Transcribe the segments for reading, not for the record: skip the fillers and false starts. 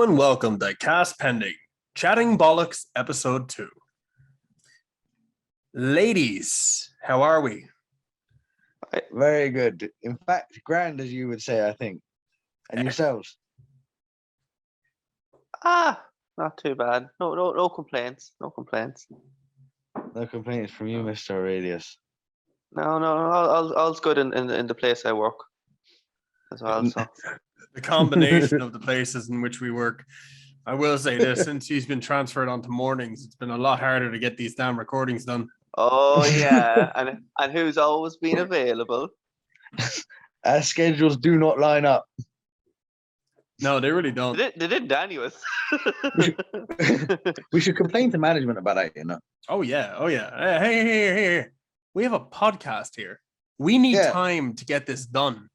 Hello and welcome to Cast Pending, Chatting Bollox Episode 2. Ladies, how are we? Very good. In fact, grand, as you would say, I think. And yourselves? Not too bad. No complaints. No complaints. No complaints from you, Mr. Aurelius. No. All's good in the place I work as well. So The combination of the places in which we work. I will say this, since he's been transferred onto mornings, it's been a lot harder to get these damn recordings done. oh yeah, and who's always been available? Our schedules do not line up. No, they really don't. They didn't anyways. We should complain to management about that, you know. Oh yeah. Hey. We have a podcast here. We need time to get this done.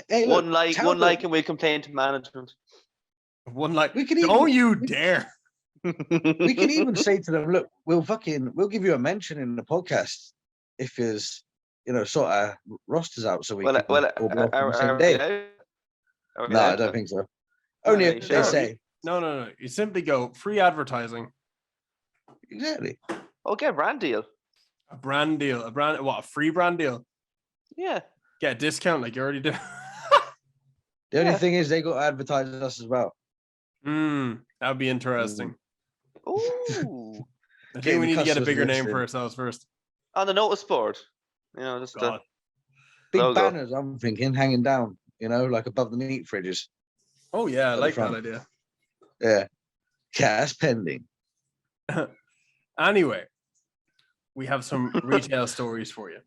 Hey, look, one like, and we complain to management. Don't you dare. We can even say to them, look, we'll give you a mention in the podcast if there's, sort of rosters out so we can all be off on the same day. No, I don't think so. Only if they say. No. You simply go free advertising. Exactly. Okay, brand deal. A free brand deal? Yeah. Get a discount like you already did. The only thing is they got to advertise us as well. That would be interesting. Ooh. I think we need to get a bigger name for ourselves first. On the notice board. Just big logo. banners, I'm thinking, hanging down, like above the meat fridges. Oh yeah, I like that idea. Yeah. Cast pending. Anyway, we have some retail stories for you.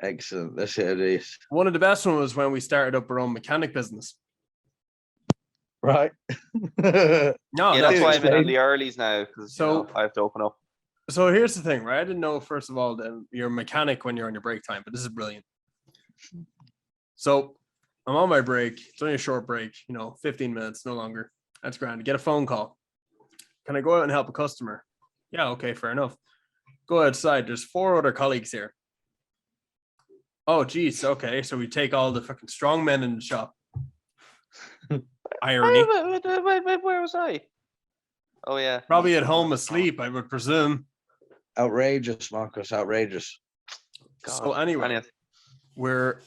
Excellent. Let's hear this. One of the best ones was when we started up our own mechanic business. Right. That's why I'm in the earlies now, because I have to open up. So here's the thing, right? I didn't know, first of all, that you're a mechanic when you're on your break time, but this is brilliant. So I'm on my break. It's only a short break, 15 minutes, no longer. That's grand. Get a phone call. Can I go out and help a customer? Yeah, okay, fair enough. Go outside. There's 4 other colleagues here. Oh, geez. Okay, so we take all the fucking strong men in the shop. Irony. Wait, where was I? Oh, yeah. Probably at home asleep, I would presume. Outrageous, Marcus. Outrageous. God. So anyway, we're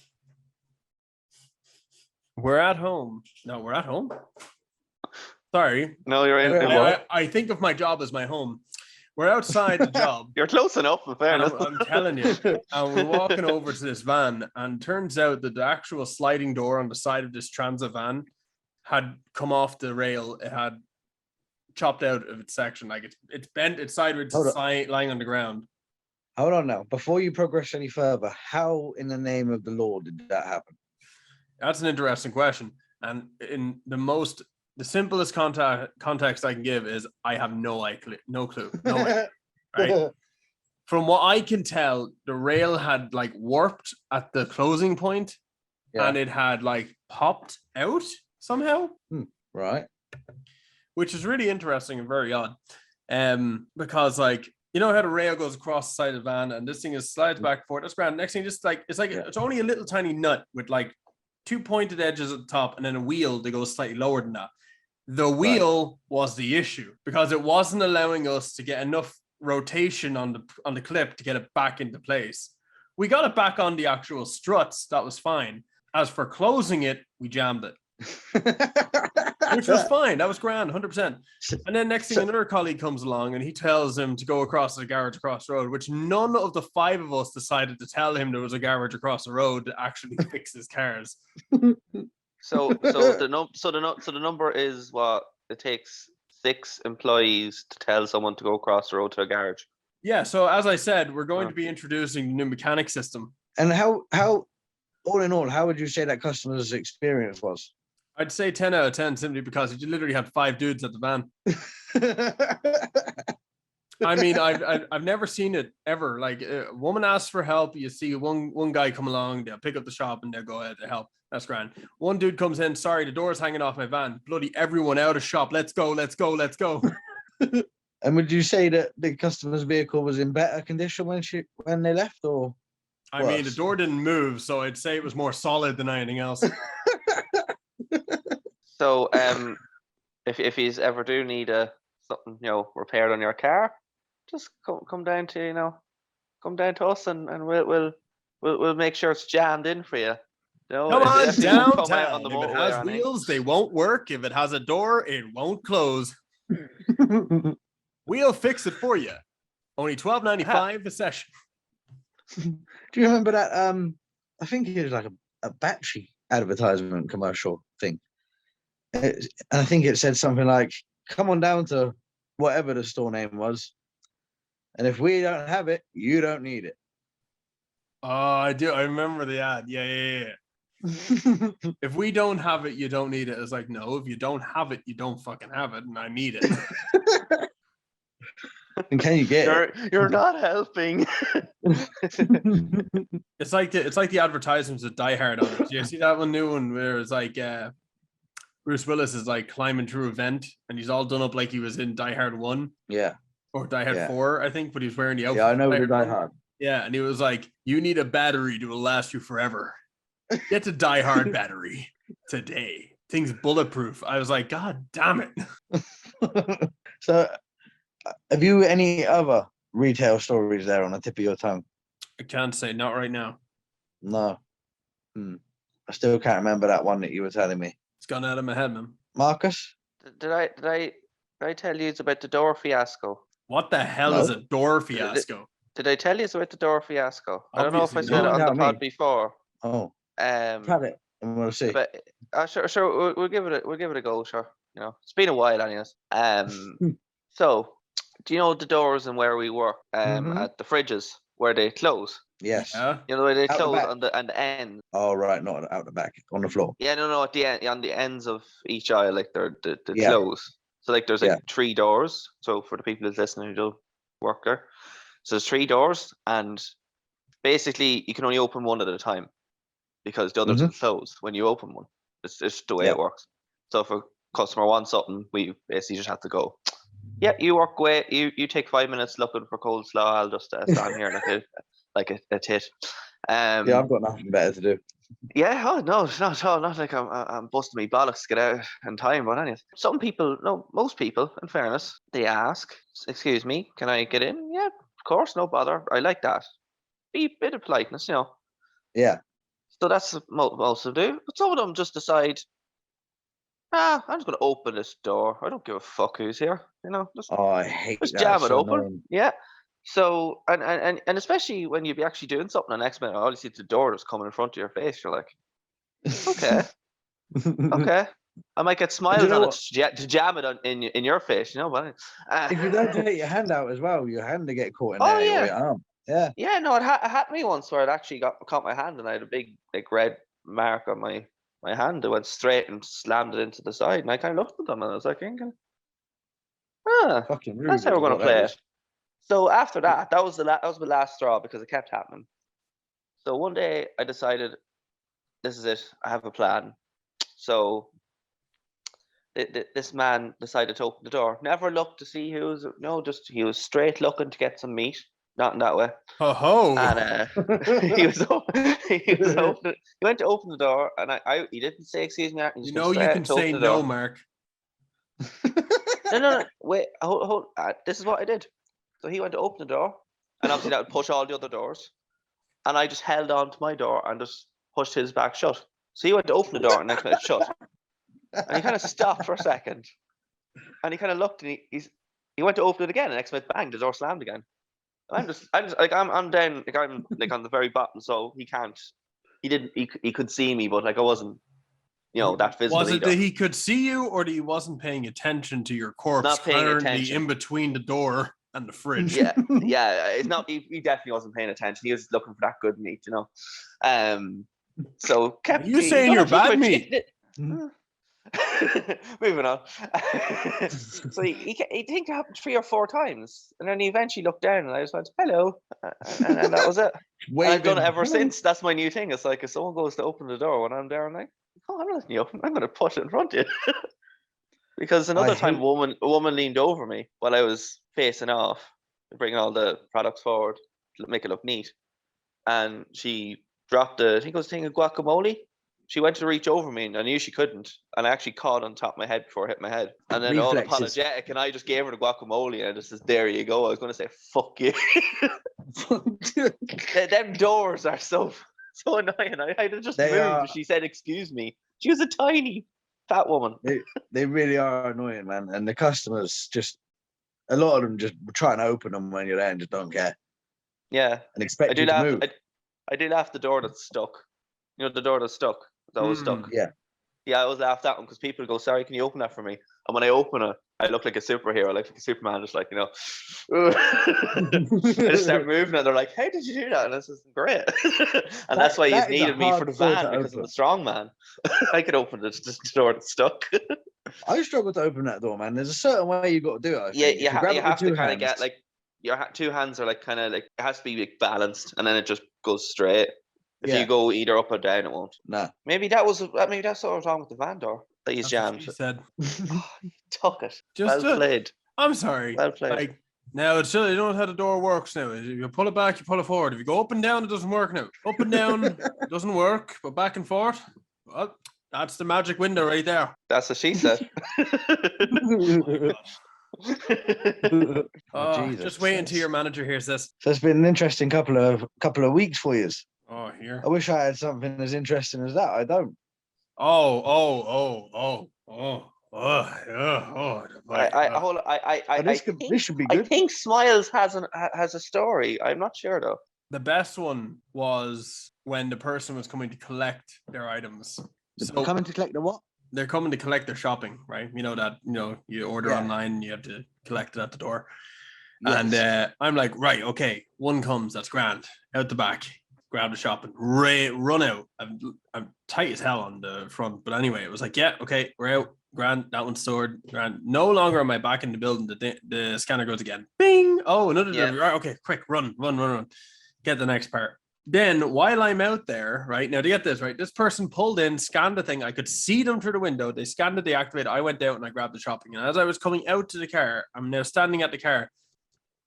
at home. No, we're at home. Sorry. No, you're in. I think of my job as my home. We're outside the job. You're close enough, in fairness. I'm telling you. And we're walking over to this van, and turns out that the actual sliding door on the side of this transit van had come off the rail. It had chopped out of its section. Like it's bent, it's sideways, lying on the ground. Hold on now. Before you progress any further, how in the name of the Lord did that happen? That's an interesting question. And in the simplest context I can give is I have no clue. No way, right? From what I can tell, the rail had warped at the closing point, and it had popped out somehow. Right. Which is really interesting and very odd. Because how the rail goes across the side of the van and this thing slides back and forth. That's grand. Next thing, it's only a little tiny nut with 2 pointed edges at the top and then a wheel that goes slightly lower than that. The wheel was the issue because it wasn't allowing us to get enough rotation on the clip to get it back into place. We got it back on the actual struts. That was fine. As for closing it, we jammed it. Which was fine. That was grand, 100%. And then next thing, another colleague comes along and he tells him to go across the garage across the road, which none of the 5 of us decided to tell him there was a garage across the road to actually fix his cars. So the number is what it takes 6 employees to tell someone to go across the road to a garage. Yeah. So as I said, we're going to be introducing the new mechanic system. And how all in all, how would you say that customer's experience was? I'd say 10 out of 10 simply because you literally had 5 dudes at the van. I mean, I've never seen it ever. A woman asks for help, you see one guy come along, they'll pick up the shop and they'll go ahead to help. That's grand. One dude comes in, sorry, the door's hanging off my van. Bloody everyone out of shop. Let's go. And would you say that the customer's vehicle was in better condition when they left, or? I mean, the door didn't move, so I'd say it was more solid than anything else. So if he's ever do need something repaired on your car, just come down to come down to us and we'll make sure it's jammed in for you. Come It on definitely won't come out on downtown. the If it motorway has or anything. wheels, they won't work. If it has a door, it won't close. We'll fix it for you. Only $12.95 a session. Do you remember that? I think it was like a battery advertisement commercial thing. I think it said something like, "Come on down to whatever the store name was, and if we don't have it, you don't need it." Oh, I do. I remember the ad. Yeah. If we don't have it, you don't need it. It's like, no, if you don't have it, you don't fucking have it, and I need it. And can you get it? You're not helping. It's like the advertisements with Die Hard on it. Do you see that one new one where it's like Bruce Willis is like climbing through a vent and he's all done up like he was in Die Hard 1. Yeah. Or Die Hard 4, I think, but he's wearing the outfit. Yeah, I know the Die Hard. Yeah, and he was like, you need a battery that will last you forever. Get the Die Hard battery today. Thing's bulletproof. I was like, God damn it. So, have you any other retail stories there on the tip of your tongue? I can't say, not right now. No. I still can't remember that one that you were telling me. It's gone out of my head, man. Marcus? Did I tell you it's about the door fiasco? What the hell is a door fiasco? Did I tell you it's about the door fiasco? I don't know if I said it on the pod before. Oh. Had it, and we'll see. But sure, we'll give it a go. Sure, it's been a while, anyways. So, do you know the doors and where we work? At the fridges where they close. Yes. Yeah. You know where they Out close the on the end. Oh right, not out the back, on the floor. Yeah, no, at the end, on the ends of each aisle, like they're close. So like there's like 3 doors. So for the people who's listening who don't work there, so there's 3 doors, and basically you can only open one at a time because the others will close when you open one. It's just the way it works. So if a customer wants something, we basically just have to go. Yeah, you work away. You take 5 minutes looking for coleslaw. I'll just stand here like a tit. Yeah, I've got nothing better to do. Yeah, no, not at all. Not like I'm busting my bollocks to get out in time, but anyways. Some people, no, most people, in fairness, they ask, "Excuse me, can I get in?" Yeah, of course, no bother. I like that. Be a bit of politeness, Yeah. So that's what most of them do. But some of them just decide, I'm just going to open this door. I don't give a fuck who's here. I hate just that. jam it open. Annoying. Yeah. So and especially when you be actually doing something, the next minute, all you see the door just coming in front of your face. You're like, okay, okay. I might get smiles on it to jam it in your face, but if you don't take your hand out as well, your hand will get caught in there. Or your arm. Yeah. Yeah, no, it happened me once where it actually caught my hand and I had a big red mark on my hand. It went straight and slammed it into the side, and I kind of looked at them and I was like, fucking rude. That's how we're gonna play it. So after that, that was my last straw because it kept happening. So one day I decided, this is it. I have a plan. So this man decided to open the door. Never looked to see who was. No, just he was straight looking to get some meat. Not in that way. Oh. And he was open. He went to open the door, and he didn't say excuse me. You can say no, Mark. No. Wait, hold. This is what I did. So he went to open the door, and obviously that would push all the other doors. And I just held on to my door and just pushed his back shut. So he went to open the door, and next minute shut. And he kind of stopped for a second, and he kind of looked, and he went to open it again, and next minute, bang, the door slammed again. I'm just like I'm down, like I'm like on the very bottom, so he can't. He could see me, but like I wasn't, that visible. Was it that he could see you, or that he wasn't paying attention to your corpse not paying currently attention in between the door and the fridge? Yeah. It's not. He definitely wasn't paying attention. He was looking for that good meat, So kept. You saying you're bad meat? Moving on. So he think it happened 3 or 4 times, and then he eventually looked down, and I just went, "Hello," and that was it. I've done it ever since. That's my new thing. It's like if someone goes to open the door when I'm there, I'm like, "Oh, I'm not letting you open. I'm going to push it in front of you." Because another time, a woman leaned over me while I was facing off, bringing all the products forward to make it look neat, and she dropped I think it was a thing of guacamole She went to reach over me, and I knew she couldn't. And I actually caught on top of my head before it hit my head. And then all Reflexes. apologetic, and I just gave her the guacamole, and just says, "There you go." I was going to say, "Fuck you." Them doors are so annoying. I just moved. Are. She said, "Excuse me." She was a tiny fat woman. They really are annoying, man. And the customers a lot of them just try and open them when you're there and just don't care. Yeah. And expect you to move. I do laugh the door that's stuck. You know, the door that's stuck. It's always stuck. Yeah. Yeah, I always laugh at that one because people go, "Sorry, can you open that for me?" And when I open it, I look like a superhero, like a Superman, just like, I just start moving and they're like, "How did you do that?" And this is great. And that's why you needed me for the van, because I'm a strong man. I could open the door that's stuck. I struggle to open that door, man. There's a certain way you got to do it. You have to kind of get like your two hands are like kind of like, it has to be like balanced, and then it just goes straight. If you go either up or down, it won't. No. Maybe that's what was wrong with the van door that he's jammed. He said. Oh, he took it. Just well played. I'm sorry. Well played. Like, now it's still, you know how the door works now. If you pull it back, you pull it forward. If you go up and down, it doesn't work now. Up and down, it doesn't work. But back and forth, well, that's the magic window right there. That's what she said. Just wait until your manager hears this. So it's been an interesting couple of weeks for you. Oh, here. I wish I had something as interesting as that. I don't. This should be good. I think Smiles has a story. I'm not sure though. The best one was when the person was coming to collect their items. So coming to collect the what? They're coming to collect their shopping, right? You know that, you order online and you have to collect it at the door. Yes. And I'm like, right, okay, one comes, that's grand. Out the back, grab the shopping, run out. I'm tight as hell on the front. But anyway, it was like, yeah, okay, we're out. Grand, that one's stored. Grand. No longer am I back in the building. The scanner goes again. Bing! Oh, another delivery. Right, okay, quick, run. Get the next part. Then while I'm out there, right, now to get this, right, this person pulled in, scanned the thing. I could see them through the window. They scanned it, they activated. I went out and I grabbed the shopping. And as I was coming out to the car, I'm now standing at the car.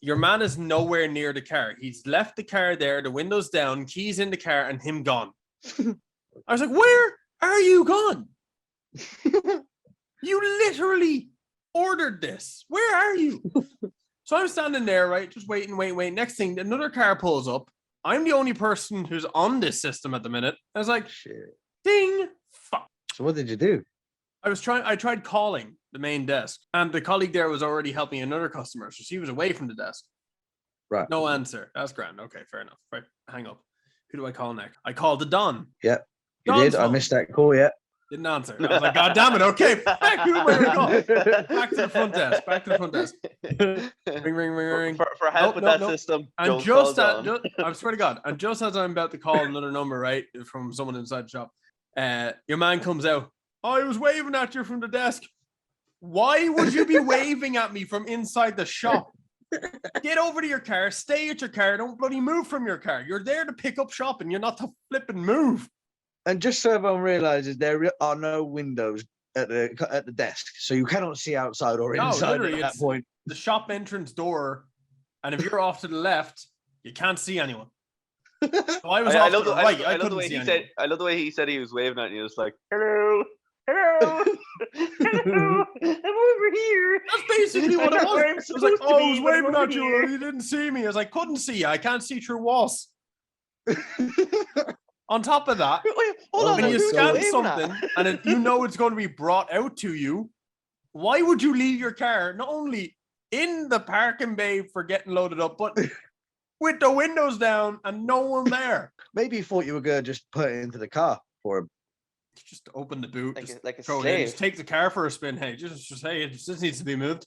Your man is nowhere near the car. He's left the car there, the windows down, keys in the car, and him gone. I was like, where are you gone? You literally ordered this. Where are you? So I'm standing there, right, just waiting. Next thing, another car pulls up. I'm the only person who's on this system at the minute. I was like, shit. Ding, fuck. So what did you do? I tried calling the main desk, and the colleague there was already helping another customer, so she was away from the desk. Right. No answer. That's grand. Okay, fair enough. Right, hang up. Who do I call next? I called the Don. Yeah, you did. Phone. I missed that call yet. Didn't answer. I was like, God damn it. Okay, back. Who am I going to call? Back to the front desk. Ring. For help with that system. And I swear to God, and just as I'm about to call another number, right, from someone inside the shop, your man comes out. Oh, I was waving at you from the desk. Why would you be waving at me from inside the shop? Get over to your car, stay at your car, don't bloody move from your car. You're there to pick up shopping, you're not to flip and move. And just so everyone realizes, there are no windows at the desk, so you cannot see outside or inside at that point. The shop entrance door, and if you're off to the left, you can't see anyone. So I was off to the right. I couldn't see anyone. I love the way he said he was waving at you. It's like, hello. Hello, I'm over here. That's basically what it was. I was like, oh, I was waving at you. You didn't see me. I was like, couldn't see you. I can't see through walls. On top of that, when you scan something and it's going to be brought out to you, why would you leave your car not only in the parking bay for getting loaded up, but with the windows down and no one there? Maybe you thought you were going to just put it into the car for him. Just open the boot, like a throw it in, just take the car for a spin. Hey, just hey, it just needs to be moved.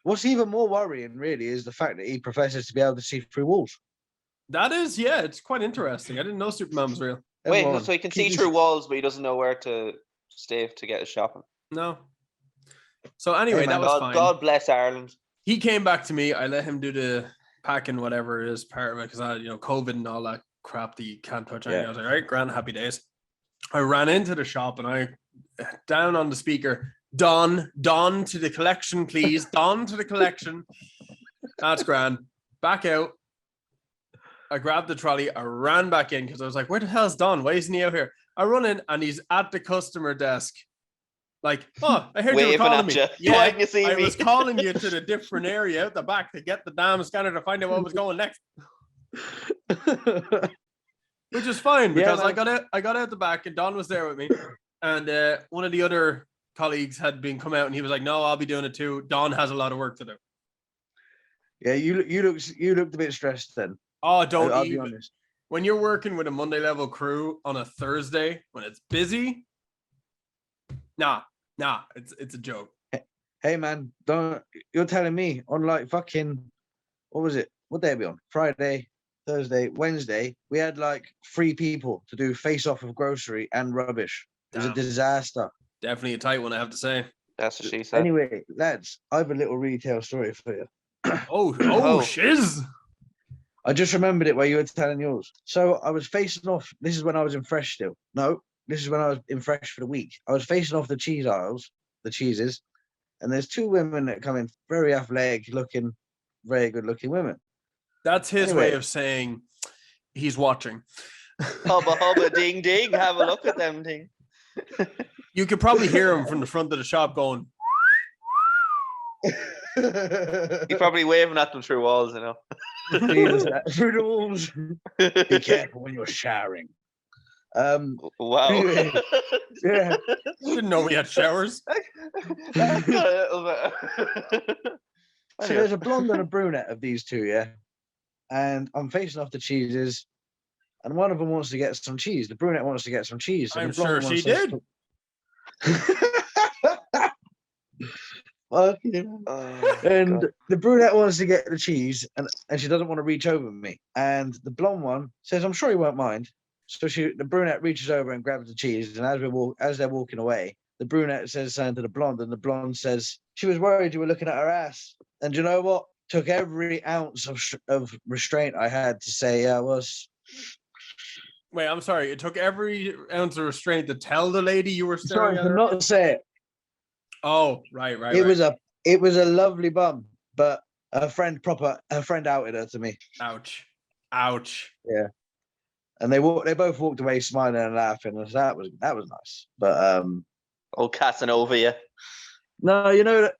What's even more worrying, really, is the fact that he professes to be able to see through walls. That is, yeah, it's quite interesting. I didn't know Superman was real. Wait, so he can see through walls, but he doesn't know where to stay to get his shopping. No. So anyway, that was fine. God bless Ireland. He came back to me. I let him do the packing, whatever it is, part of it, because I, COVID and all that crap that you can't touch anything. I was like, all right, grand, happy days. I ran into the shop and I down on the speaker, Don to the collection, please. Don to the collection. That's grand. Back out. I grabbed the trolley. I ran back in because I was like, where the hell's Don? Why isn't he out here? I run in and he's at the customer desk. Like, oh, I heard you were calling me. Yeah, why didn't you see I me? was calling you to the different area out the back to get the damn scanner to find out what was going next. Which is fine because I got out the back and Don was there with me. And one of the other colleagues had been come out and he was like, no, I'll be doing it too. Don has a lot of work to do. Yeah, you looked a bit stressed then. Oh, don't I'll even. be honest. When you're working with a Monday level crew on a Thursday when it's busy, nah, it's a joke. Hey man, you're telling me on like fucking, what was it? What day are we on? Friday, Thursday, Wednesday, we had like 3 people to do face off of grocery and rubbish. It was a disaster. Definitely a tight one, I have to say. That's what she said. Anyway, lads, I have a little retail story for you. Oh, shiz. I just remembered it while you were telling yours. So I was facing off. This is when I was in Fresh still. No, this is when I was in Fresh for the week. I was facing off the cheese aisles, the cheeses, and there's 2 women that come in, very athletic looking, very good looking women. That's his way of saying he's watching. Hubba hubba ding ding, have a look at them ding. You could probably hear him from the front of the shop going. He's probably waving at them through walls, you know. Through the walls. Be careful when you're showering. Wow. Anyway, yeah. Didn't know we had showers. So there's a blonde and a brunette of these 2, yeah. And I'm facing off the cheeses, and one of them wants to get some cheese. The brunette wants to get some cheese. So I'm sure she did. And the brunette wants to get the cheese, and she doesn't want to reach over me. And the blonde one says, "I'm sure he won't mind." So the brunette reaches over and grabs the cheese, and as they're walking away, the brunette says something to the blonde, and the blonde says, "She was worried you were looking at her ass." And you know what? Took every ounce of restraint I had to say, "Yeah, I was." Wait, I'm sorry. It took every ounce of restraint to tell the lady you were staring at her. Not to say it. Oh, right. It was a lovely bum, but her friend outed her to me. Ouch. Yeah. And they both walked away smiling and laughing. And that was nice. But old Casanova, yeah. No, you know,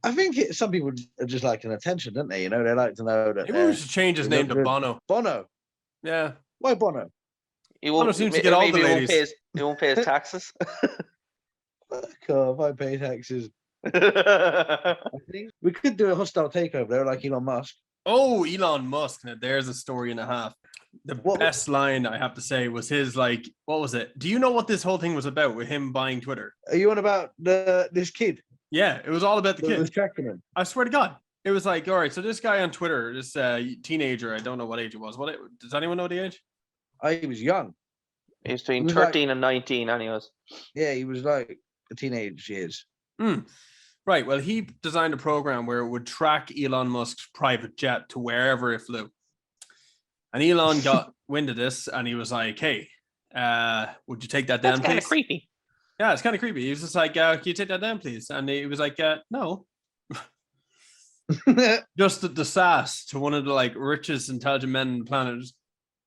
I think some people are just like an attention, don't they? You know, they like to know that. Maybe we should change his name to Bono. Bono. Yeah. Why Bono? Bono seems to get all the ladies. He won't pay his taxes. Fuck off, I pay taxes. We could do a hostile takeover there, like Elon Musk. Oh, Elon Musk. Now, there's a story and a half. The best line I have to say was his, like, what was it? Do you know what this whole thing was about with him buying Twitter? Are you on about this kid? Yeah, it was all about the kid. Was tracking him. I swear to God. It was like, all right, so this guy on Twitter, this teenager, I don't know what age it was. Does anyone know the age? He was young. He was between 13 and 19, anyways. Yeah, he was like the teenage years. Right. Well, he designed a program where it would track Elon Musk's private jet to wherever it flew. And Elon got wind of this and he was like, hey, would you take that down, please? That's kind of creepy. Yeah, it's kind of creepy. He was just like, can you take that down, please? And he was like, no. Just the sass to one of the like richest, intelligent men on the planet. Just,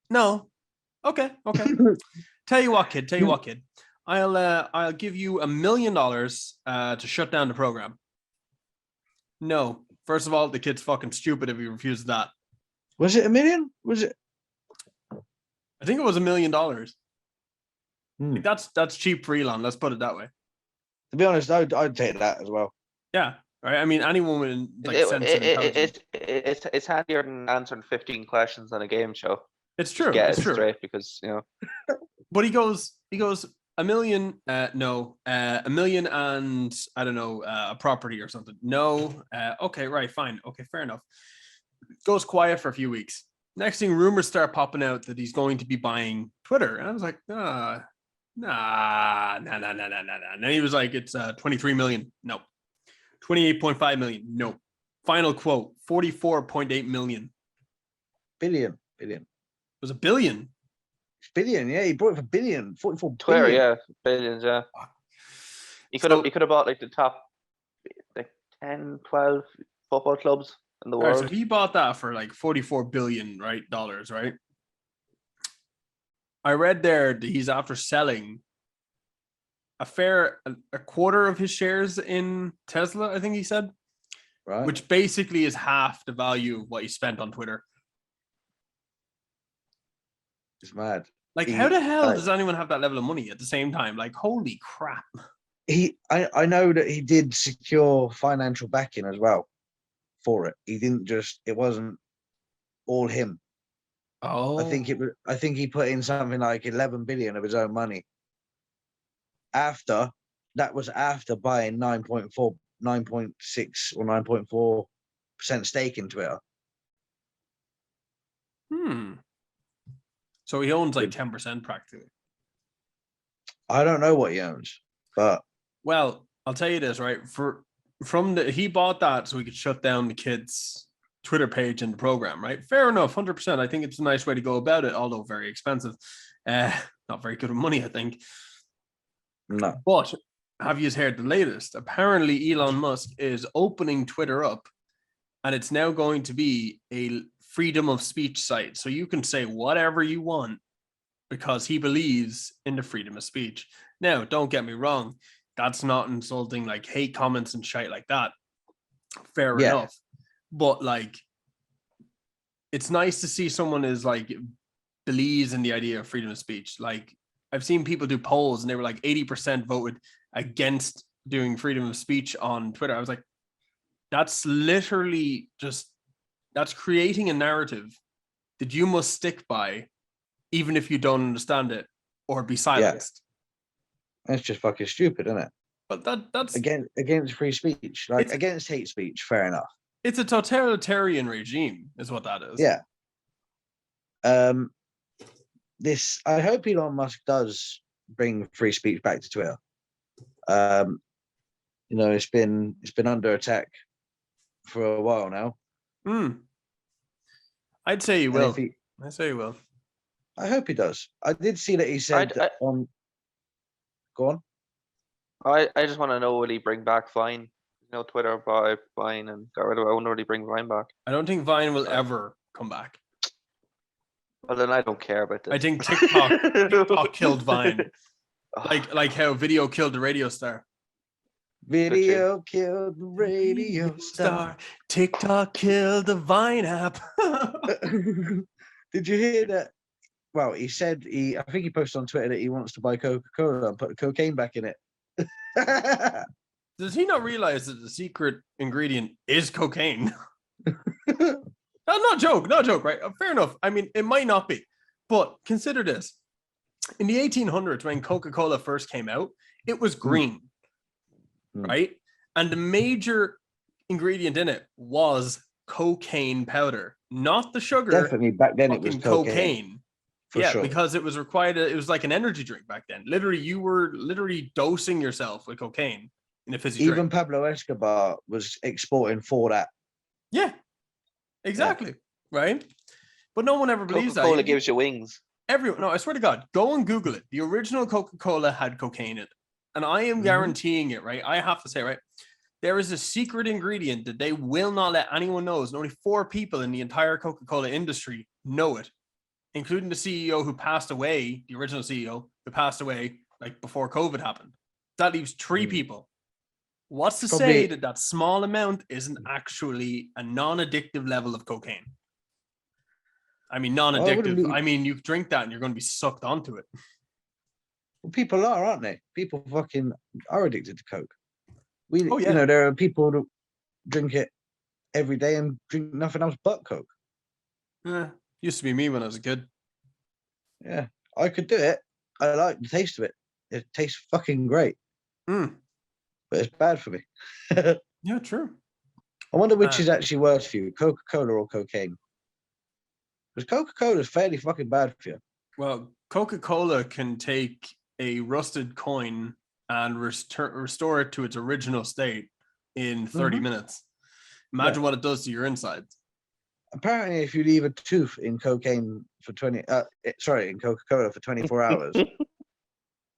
no. Okay. Tell you what, kid. I'll give you $1 million to shut down the program. No. First of all, the kid's fucking stupid if he refuses that. Was it $1 million? Was it? I think it was $1 million. Like that's cheap for Elon. Let's put it that way. To be honest, I'd take that as well. Yeah. Right. I mean, anyone with like sense and intelligence. It's handier than answering 15 questions on a game show. It's true. It's true. Straight because you know. But he goes. $1 million. No. $1 million and I don't know a property or something. No. Okay. Right. Fine. Okay. Fair enough. Goes quiet for a few weeks. Next thing, rumors start popping out that he's going to be buying Twitter, and I was like, nah. And then he was like, it's 23 million. No. 28.5 million. No. Final quote, 44.8 million. Billion. It was $1 billion. Billion, yeah. He bought it for billion. 44 Twitter, billion. yeah. Billions, yeah. He could have bought like the top like 10, 12 football clubs in the world. Right, so he bought that for like $44 billion, right? Dollars, right? I read there that he's after selling a quarter of his shares in Tesla, I think he said. Right. Which basically is half the value of what he spent on Twitter. It's mad. Like, how the hell does anyone have that level of money at the same time? Like, holy crap. I know that he did secure financial backing as well for it. He didn't just, it wasn't all him. Oh. I think he put in something like 11 billion of his own money. That was after buying 9.6 or 9.4% stake in Twitter. So he owns like 10% practically. I don't know what he owns, but well, I'll tell you this, right? He bought that so he could shut down the kids' Twitter page and the program, right? Fair enough, 100%. I think it's a nice way to go about it, although very expensive. Not very good with money, I think. No. But have you heard the latest? Apparently, Elon Musk is opening Twitter up, and it's now going to be a freedom of speech site. So you can say whatever you want because he believes in the freedom of speech. Now, don't get me wrong. That's not insulting, like hate comments and shit like that. Fair enough. But like, it's nice to see someone is like believes in the idea of freedom of speech. Like, I've seen people do polls and they were like 80% voted against doing freedom of speech on Twitter. I was like, that's literally that's creating a narrative that you must stick by, even if you don't understand it or be silenced. Yeah. It's just fucking stupid, isn't it? But that's against free speech, like against hate speech. Fair enough. It's a totalitarian regime, is what that is. Yeah. I hope Elon Musk does bring free speech back to Twitter. It's been under attack for a while now. I'd say he will. I say he will. I hope he does. I did see that he said on. Go on. I just want to know, will he bring back Vine? Twitter bought Vine and got rid of it. I wonder will he bring Vine back? I don't think Vine will ever come back. Well, then I don't care about this. I think TikTok killed Vine. Like how video killed the radio star. Video killed the radio star. TikTok killed the Vine app. Did you hear that? Well, he said I think he posted on Twitter that he wants to buy Coca-Cola and put the cocaine back in it. Does he not realize that the secret ingredient is cocaine? Not joke, right? Fair enough. I mean, it might not be, but consider this. In the 1800s, when Coca-Cola first came out, it was green, right? And the major ingredient in it was cocaine powder, not the sugar. Definitely back then it was cocaine. Yeah, sure. Because it was required. It was like an energy drink back then. Literally, you were dosing yourself with cocaine in a fizzy drink. Even Pablo Escobar was exporting for that. Yeah, exactly. Yeah. Right. But no one ever believes that. Coca-Cola gives you wings. No, I swear to God, go and Google it. The original Coca-Cola had cocaine in it. And I am guaranteeing it, right? I have to say, right? There is a secret ingredient that they will not let anyone know. And only 4 people in the entire Coca-Cola industry know it, including the CEO who passed away, the original CEO who passed away like before COVID happened. That leaves 3 people. What's to say that small amount isn't actually a non-addictive level of cocaine? I mean, non-addictive. I mean, you drink that and you're going to be sucked onto it. Well, people are, aren't they? People fucking are addicted to Coke. There are people that drink it every day and drink nothing else but Coke. Yeah, used to be me when I was a kid. Yeah, I could do it. I like the taste of it. It tastes fucking great. But it's bad for me. Yeah, true. I wonder which is actually worse for you, Coca-Cola or cocaine? Because Coca-Cola is fairly fucking bad for you. Well, Coca-Cola can take a rusted coin and restore it to its original state in 30 minutes. Imagine what it does to your insides. Apparently, if you leave a tooth in cocaine for in Coca-Cola for 24 hours,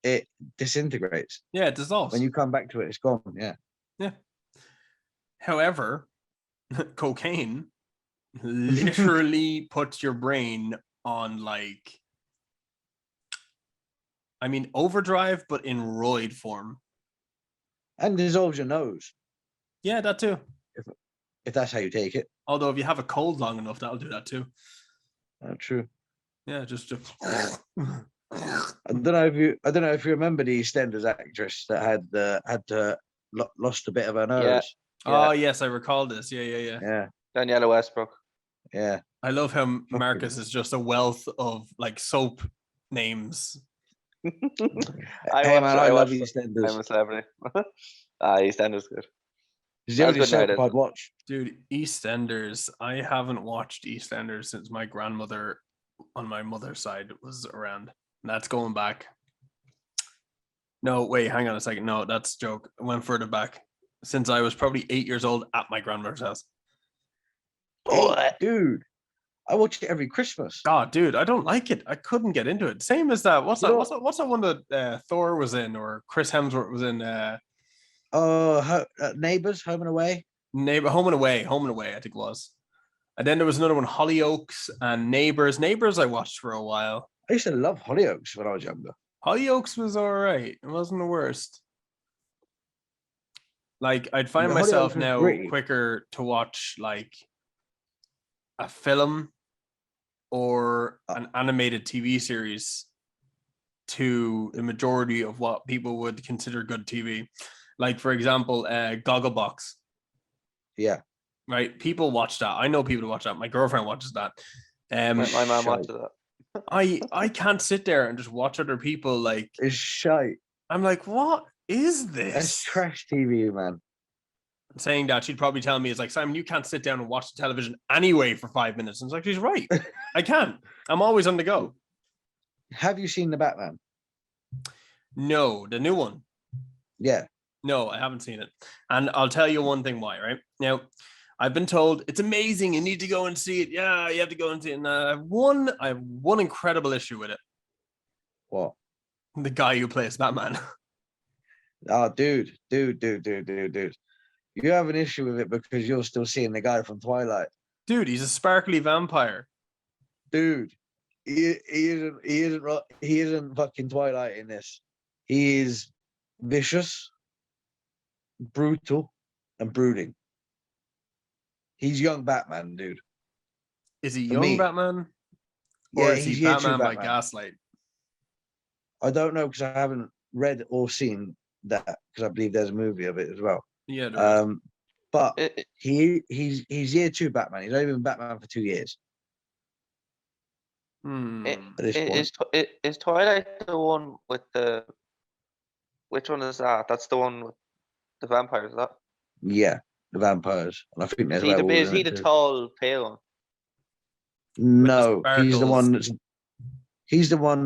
it disintegrates. Yeah, it dissolves. When you come back to it, it's gone. Yeah. Yeah. However, cocaine literally puts your brain on like I mean, overdrive, but in roid form. And dissolves your nose. Yeah, that too. If that's how you take it. Although if you have a cold long enough, that'll do that too. True. Yeah, just. I don't know if you remember the EastEnders actress that had lost a bit of her nose. Yeah. Oh yes, I recall this. Yeah. Daniela Westbrook. Yeah. I love how Marcus is just a wealth of like soap names. I love EastEnders. I'm a celebrity. EastEnders good. Is the only soap I'd watch. Dude, EastEnders. I haven't watched EastEnders since my grandmother on my mother's side was around. That's going back. No, wait, hang on a second. No, that's a joke. I went further back. Since I was probably 8 years old at my grandmother's house. Dude, I watch it every Christmas. God, dude, I don't like it. I couldn't get into it. Same as that. What's that one that Thor was in, or Chris Hemsworth was in? Neighbours, Home and Away. Home and Away, I think it was. And then there was another one, Hollyoaks and Neighbours. Neighbours I watched for a while. I used to love Hollyoaks when I was younger. Hollyoaks was all right. It wasn't the worst. Like, I'd find myself now quicker to watch like a film or an animated TV series to the majority of what people would consider good TV. Like, for example, Gogglebox. Yeah. Right? People watch that. I know people who watch that. My girlfriend watches that. My mom watches that. I can't sit there and just watch other people like... It's shite. I'm like, what is this? That's trash TV, man. Saying that, she'd probably tell me, it's like, Simon, you can't sit down and watch the television anyway for 5 minutes. And it's like, she's right. I can't. I'm always on the go. Have you seen The Batman? No, the new one. Yeah. No, I haven't seen it. And I'll tell you one thing why, right? Now, I've been told it's amazing. You need to go and see it. Yeah, you have to go and see it. And I have one incredible issue with it. What? The guy who plays Batman. Oh, dude. You have an issue with it because you're still seeing the guy from Twilight. Dude, he's a sparkly vampire. Dude, he isn't fucking Twilight in this. He is vicious, brutal, and brooding. He's young Batman, dude. Is he young Batman? Or is he Batman by gaslight? I don't know because I haven't read or seen that because I believe there's a movie of it as well. Yeah. But he's year 2 Batman. He's only been Batman for 2 years. Is Twilight the one with the? Which one is that? That's the one with the vampires, is that? Yeah, the vampires. And I think there's is he the tall, pale one? No, he's the one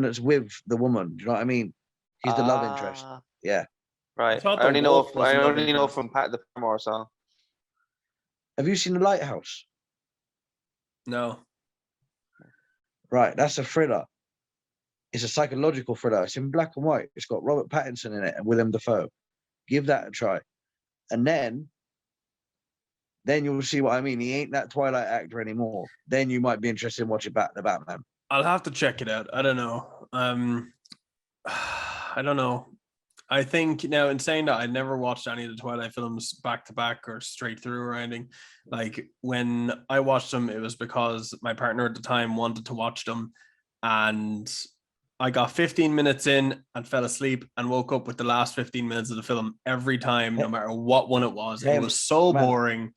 that's with the woman. Do you know what I mean? He's the love interest. Yeah. Right. I only know from Pat the Paramore song. Have you seen The Lighthouse? No. Right, that's a thriller. It's a psychological thriller. It's in black and white. It's got Robert Pattinson in it and Willem Dafoe. Give that a try. And then you'll see what I mean. He ain't that Twilight actor anymore. Then you might be interested in watching the Batman. I'll have to check it out. I don't know. I don't know. I think now, in saying that, I never watched any of the Twilight films back to back or straight through or anything. Like, when I watched them, it was because my partner at the time wanted to watch them, and I got 15 minutes in and fell asleep and woke up with the last 15 minutes of the film every time, no matter what one it was. It was so boring.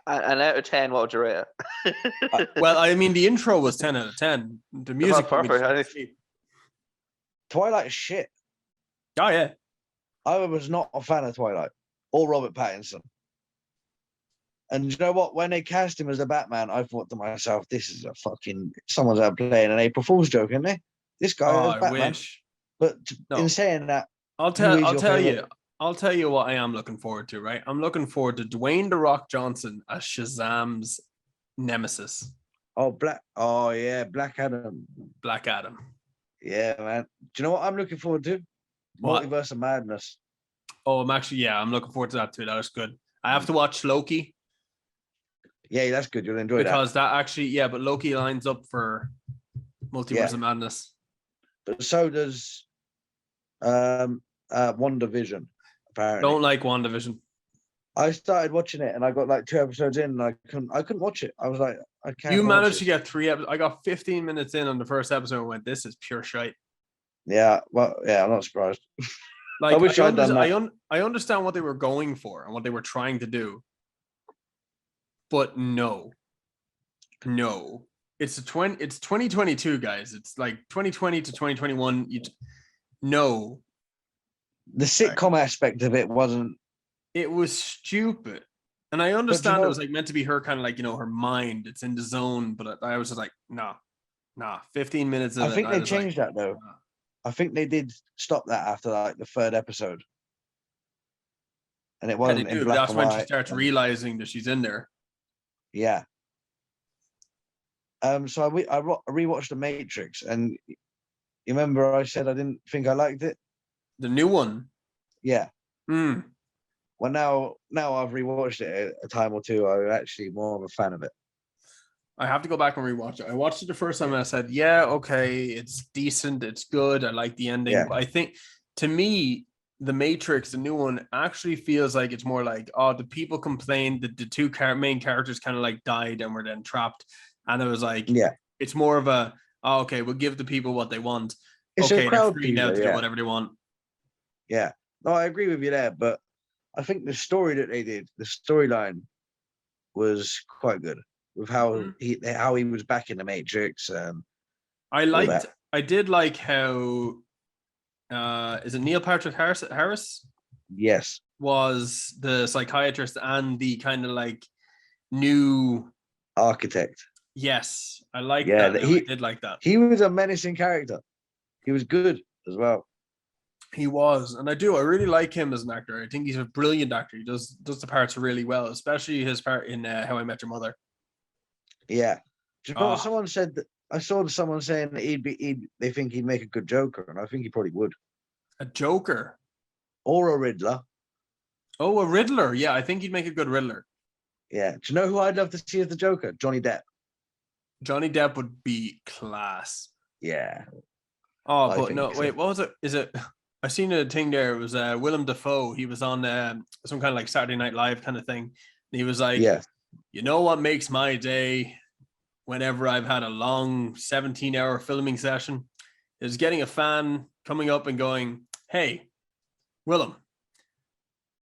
And out of 10, what would you rate it? Well, I mean, the intro was 10 out of 10. The music was perfect. Twilight is shit. Oh, yeah. I was not a fan of Twilight or Robert Pattinson. And you know what? When they cast him as the Batman, I thought to myself, this is a fucking... Someone's out playing an April Fool's joke, isn't they? This guy is Batman. Wish. But in saying that... I'll tell you what I am looking forward to, right? I'm looking forward to Dwayne "The Rock" Johnson as Shazam's nemesis. Black Adam. Black Adam. Yeah, man. Do you know what I'm looking forward to? Multiverse of Madness. Oh, I'm looking forward to that too. That was good. I have to watch Loki. Yeah, that's good. You'll enjoy because that actually, but Loki lines up for Multiverse of Madness. But so does WandaVision. Apparently, Don't like WandaVision. I started watching it and I got like 2 episodes in and I couldn't watch it. I was like, I can't. You managed to get 3 episodes. I got 15 minutes in on the first episode and went, "This is pure shite." Yeah, well, yeah, I'm not surprised. Like, I wish I'd done that. I understand what they were going for and what they were trying to do, but no, it's 2022, guys. It's like 2020 to 2021. No, The sitcom aspect of it wasn't. it was stupid. And I understand it was like meant to be her kind of like, her mind, it's in the zone, but I was just like, nah, 15 minutes of I it. think they changed that though. Nah. I think they did stop that after like the 3rd episode. And it wasn't in black That's and when white. she starts realizing that she's in there. Yeah. So I rewatched The Matrix, and you remember I said I didn't think I liked it? The new one? Yeah. Well, now I've rewatched it a time or two. I'm actually more of a fan of it. I have to go back and rewatch it. I watched it the first time and I said, yeah, okay, it's decent, it's good. I like the ending. Yeah. But I think, to me, The Matrix, the new one, actually feels like it's more like, the people complained that the 2 main characters kind of like died and were then trapped. And it was like, it's more of a, okay, we'll give the people what they want. It's okay, a crowd they're free now to do whatever they want. Yeah. No, I agree with you there, but I think the story that they did, the storyline was quite good with how he was back in the Matrix. I did like how is it Neil Patrick Harris? Yes. Was the psychiatrist and the kind of like new architect. Yes, I like that. I did like that. He was a menacing character. He was good as well. He was, and I really like him as an actor. I think he's a brilliant actor. He does the parts really well, especially his part in How I Met Your Mother. Yeah. Do you know what someone said? That I saw someone saying that they think he'd make a good Joker, and I think he probably would. A Joker? Or a Riddler. Oh, a Riddler. Yeah, I think he'd make a good Riddler. Yeah. Do you know who I'd love to see as the Joker? Johnny Depp. Johnny Depp would be class. Yeah. Oh, but no, wait, what was it? Is it... I seen a thing there. It was Willem Dafoe. He was on some kind of like Saturday Night Live kind of thing. And he was like, you know what makes my day whenever I've had a long 17-hour filming session is getting a fan coming up and going, hey, Willem,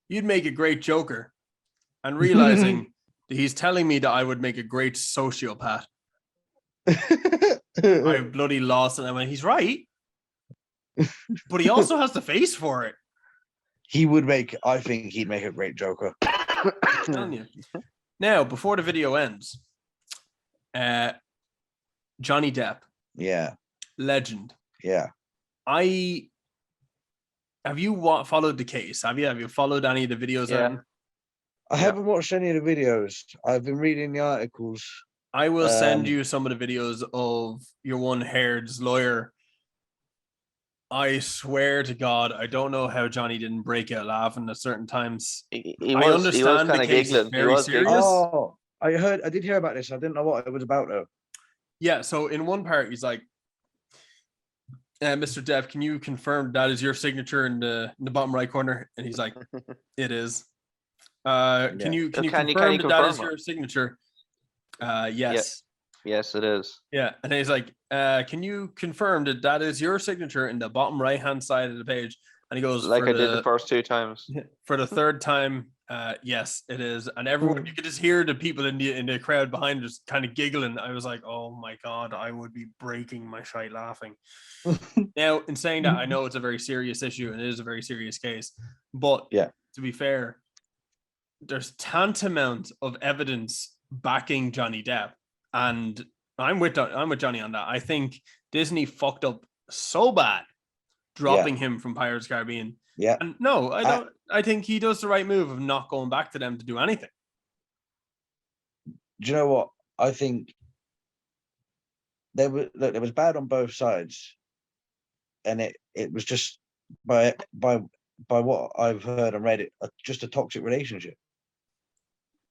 you'd make a great Joker. And realizing that he's telling me that I would make a great sociopath. I bloody lost it. I went, he's right. But he also has the face for it. I think he'd make a great Joker. I'm telling you. Now, before the video ends, Johnny Depp. Yeah. Legend. Yeah. Have you followed the case? Have you followed any of the videos? Yeah. I haven't watched any of the videos. I've been reading the articles. I will send you some of the videos of your one Haird's lawyer. I swear to God, I don't know how Johnny didn't break out laughing at certain times. He was kind of giggling. He was serious. Oh, I did hear about this. I didn't know what it was about though. Yeah, so in one part, he's like, Mr. Depp, can you confirm that is your signature in the bottom right corner? And he's like, it is. Can you confirm that is your signature? Yes. Yes, it is. Yeah, and he's like, can you confirm that is your signature in the bottom right-hand side of the page? And he goes, like I did the first 2 times. For the 3rd time, yes, it is. And everyone, you could just hear the people in the crowd behind just kind of giggling. I was like, oh my God, I would be breaking my shite laughing. Now, in saying that, I know it's a very serious issue and it is a very serious case. But to be fair, there's tantamount of evidence backing Johnny Depp. And I'm with Johnny on that. I think Disney fucked up so bad dropping him from Pirates of the Caribbean. Yeah. And no, I don't. I think he does the right move of not going back to them to do anything. Do you know what? I think there was bad on both sides, and it was just by what I've heard and read, just a toxic relationship.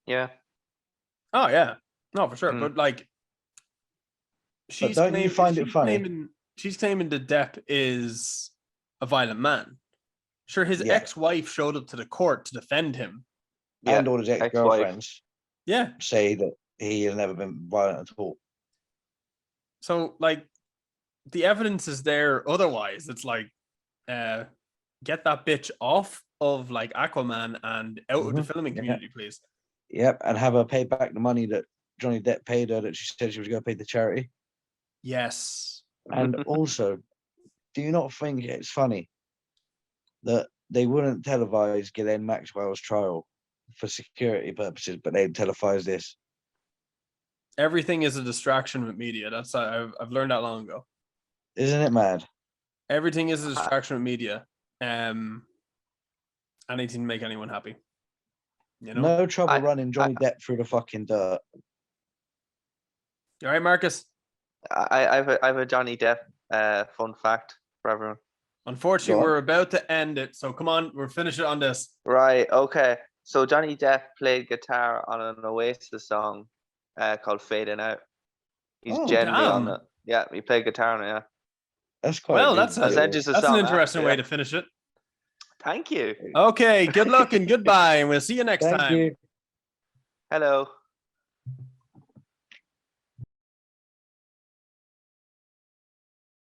Yeah. Oh yeah. No, for sure. But like, you find it funny? She's claiming the Depp is a violent man. Sure, his ex-wife showed up to the court to defend him. And all his ex-girlfriends say that he has never been violent at all. So, like, the evidence is there. Otherwise, it's like, get that bitch off of like Aquaman and out of the filming community, please. Yep, and have her pay back the money that Johnny Depp paid her that she said she was going to pay the charity. Yes. And also, do you not think it's funny that they wouldn't televise Ghislaine Maxwell's trial for security purposes, but they'd televise this? Everything is a distraction with media. That's I've learned that long ago. Isn't it mad? Everything is a distraction with media. Anything to make anyone happy. You know? No trouble running Johnny Depp through the fucking dirt. You all right, Marcus? I have a Johnny Depp fun fact for everyone. Unfortunately, we're about to end it, so come on, we're finishing on this. Right, okay. So Johnny Depp played guitar on an Oasis song called Fading Out. He's genuinely on it. Yeah, he played guitar on it, That's quite that's an interesting way to finish it. Thank you. Okay, good luck and goodbye, and we'll see you next time. You. Hello.